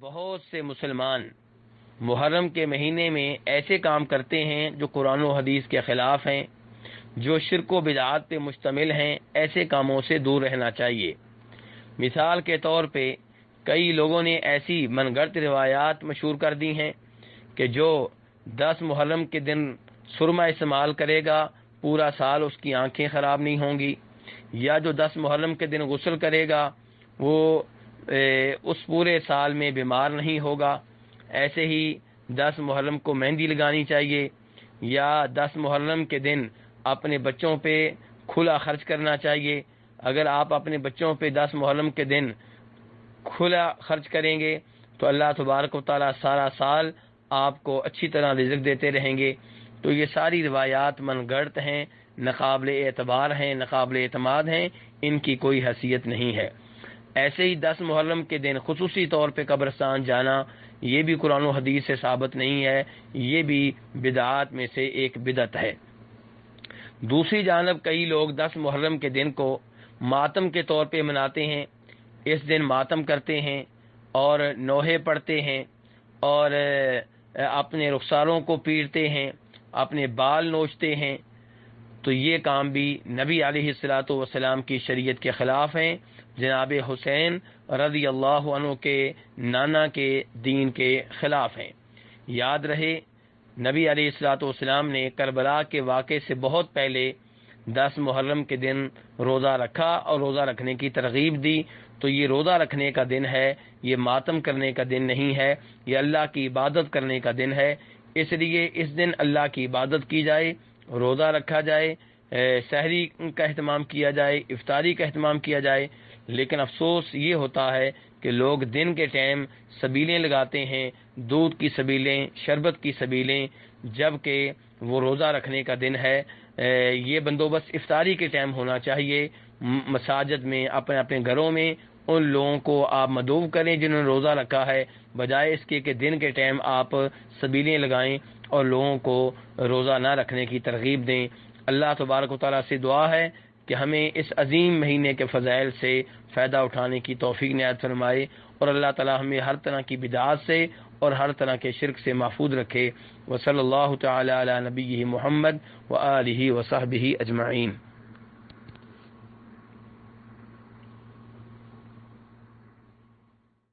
بہت سے مسلمان محرم کے مہینے میں ایسے کام کرتے ہیں جو قرآن و حدیث کے خلاف ہیں، جو شرک و بدعات پہ مشتمل ہیں۔ ایسے کاموں سے دور رہنا چاہیے۔ مثال کے طور پہ کئی لوگوں نے ایسی من گھڑت روایات مشہور کر دی ہیں کہ جو 10 محرم کے دن سرما استعمال کرے گا پورا سال اس کی آنکھیں خراب نہیں ہوں گی، یا جو 10 محرم کے دن غسل کرے گا وہ اس پورے سال میں بیمار نہیں ہوگا۔ ایسے ہی 10 محرم کو مہندی لگانی چاہیے، یا 10 محرم کے دن اپنے بچوں پہ کھلا خرچ کرنا چاہیے۔ اگر آپ اپنے بچوں پہ 10 محرم کے دن کھلا خرچ کریں گے تو اللہ تبارک و تعالیٰ سارا سال آپ کو اچھی طرح رزق دیتے رہیں گے۔ تو یہ ساری روایات من گھڑت ہیں، ناقابل اعتبار ہیں، ناقابل اعتماد ہیں، ان کی کوئی حیثیت نہیں ہے۔ ایسے ہی 10 محرم کے دن خصوصی طور پہ قبرستان جانا، یہ بھی قرآن و حدیث سے ثابت نہیں ہے، یہ بھی بدعات میں سے ایک بدعت ہے۔ دوسری جانب کئی لوگ 10 محرم کے دن کو ماتم کے طور پہ مناتے ہیں۔ اس دن ماتم کرتے ہیں اور نوحے پڑھتے ہیں اور اپنے رخساروں کو پیٹتے ہیں، اپنے بال نوچتے ہیں۔ تو یہ کام بھی نبی علیہ الصلوۃ والسلام کی شریعت کے خلاف ہیں، جناب حسین رضی اللہ عنہ کے نانا کے دین کے خلاف ہیں۔ یاد رہے نبی علیہ الصلوۃ والسلام نے کربلا کے واقعے سے بہت پہلے 10 محرم کے دن روزہ رکھا اور روزہ رکھنے کی ترغیب دی۔ تو یہ روزہ رکھنے کا دن ہے، یہ ماتم کرنے کا دن نہیں ہے، یہ اللہ کی عبادت کرنے کا دن ہے۔ اس لیے اس دن اللہ کی عبادت کی جائے، روزہ رکھا جائے، سحری کا اہتمام کیا جائے، افطاری کا اہتمام کیا جائے۔ لیکن افسوس یہ ہوتا ہے کہ لوگ دن کے ٹائم سبیلیں لگاتے ہیں، دودھ کی سبیلیں، شربت کی سبیلیں، جبکہ وہ روزہ رکھنے کا دن ہے۔ یہ بندوبست افطاری کے ٹائم ہونا چاہیے۔ مساجد میں، اپنے اپنے گھروں میں ان لوگوں کو آپ مدعو کریں جنہوں نے روزہ رکھا ہے، بجائے اس کے کہ دن کے ٹائم آپ سبیلیں لگائیں اور لوگوں کو روزہ نہ رکھنے کی ترغیب دیں۔ اللہ تبارک و تعالیٰ سے دعا ہے کہ ہمیں اس عظیم مہینے کے فضائل سے فائدہ اٹھانے کی توفیق عنایت فرمائے، اور اللہ تعالیٰ ہمیں ہر طرح کی بدعات سے اور ہر طرح کے شرک سے محفوظ رکھے۔ وصلی اللہ تعالی علی نبیہ محمد وآلہ وصحبہ اجمعین۔